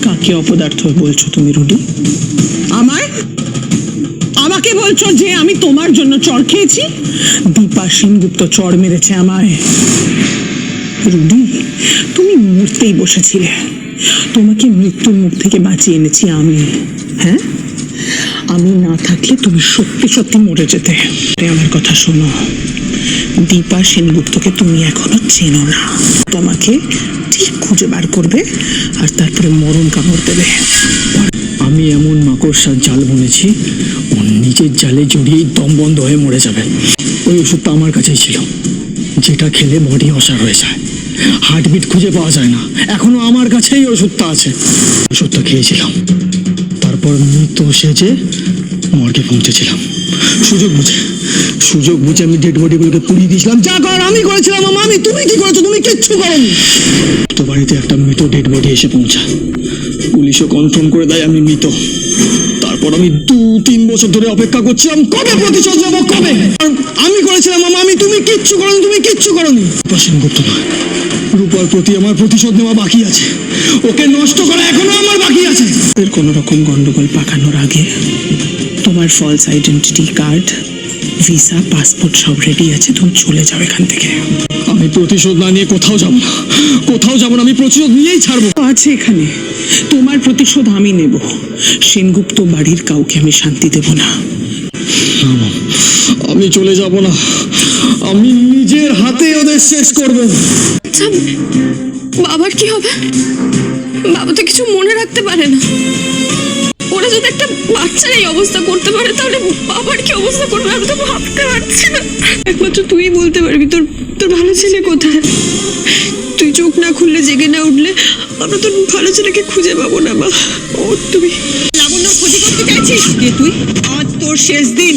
কাকে অপদার্থ বলছো তুমি রুডি? আমায়? আমাকে বলছো যে আমি তোমার জন্য চড় খেয়েছি? দীপা সেনগুপ্ত চড় মেরেছে আমায়। রুডি, তুমি মরতেই বসেছিলে, তোমাকে মৃত্যুর মুখ থেকে বাঁচিয়ে এনেছি আমি। হ্যাঁ, আমি না থাকলে তুমি সত্যি সত্যি মরে যেতে। আমার কথা শোনো, দীপা সেনগুপ্তকে তুমি এখনো চেনো না। তোমাকে ঠিক খুঁজে বার করবে আর তারপরে মরণ কামড় দেবে। আমি এমন মাকড়সার জাল বুনেছি, ও নিজের জালে জড়িয়েই দম বন্ধ হয়ে মরে যাবে। ওই ওষুধটা আমার কাছেই ছিল, যেটা খেলে বডি অসাড় হয়ে যায়, হার্টবিট খুঁজে পাওয়া যায় না। এখনো আমার কাছেই ওষুধটা আছে। ওষুধটা খেয়েছিলাম, তারপর মৃত সেজে মর্গে পৌঁছেছিলাম। সুযোগ বুঝে আমি ডেড বডিগুলোকে পুড়িয়ে দিয়েছিলাম। যা কর আমি করেছিলাম। আমি, তুমি কি করেছো? তুমি কিচ্ছু করোনি। তো বাড়িতে একটা মৃত ডেড বডি এসে পৌঁছায়, পুলিশও কনফার্ম করে দেয় আমি মৃত। তারপর আমি 2-3 বছর ধরে অপেক্ষা করছি, আমি কবে প্রতিশোধ নেবো, কবে? আমি করেছিলাম আমি, তুমি কিচ্ছু করোনি, তুমি কিচ্ছু করোনি। সেনগুপ্ত নয়, রূপার প্রতি আমার প্রতিশোধ নেওয়া বাকি আছে, ওকে নষ্ট করা এখনো আমার বাকি আছে। এর কোনো রকম গন্ডগোল পাকানোর আগে তোমার false identity card, visa, passport সব রেডি আছে, তুমি চলে যাও এখান থেকে। আমি প্রতিশোধ না নিয়ে কোথাও যাব না, কোথাও যাব না। আমি প্রতিশোধ নিয়েই ছাড়বো। আছে এখানে, তোমার প্রতিশোধ আমি নেব। সেনগুপ্ত বাড়ির কাউকে আমি শান্তি দেব না। আমি চলে যাব না, আমি নিজের হাতে ওদের শেষ করব। আচ্ছা, বাবার কি হবে? বাবা তো কিছু মনে রাখতে পারে না। ওরা যদি একটা বাচ্চার এই অবস্থা করতে পারে, তাহলে বাবার কি অবস্থা করবে আমি তো ভাবতে পারছি না। একমাত্র তুই বলতে পারবি তোর তোর ভালো ছেলে কোথায়। তুই চোখ না খুললে, জেগে না উঠলে আমরা তোর ভালো ছেলেকে খুঁজে পাবো না। মা, ও তুমি লাবণ্য ক্ষতি করতে চাইছিস কে তুই? আজ তোর শেষ দিন।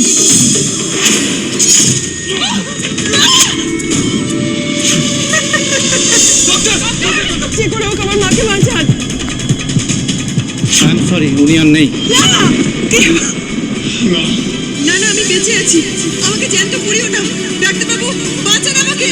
যে করে হোক আমার মাকে বাঁচান। আই এম সরি, উনি আর নেই। না না, আমি বেঁচে আছি। আমাকে জ্যান্ত পুড়িও না। ডাক্তারবাবু, বাঁচান আমাকে।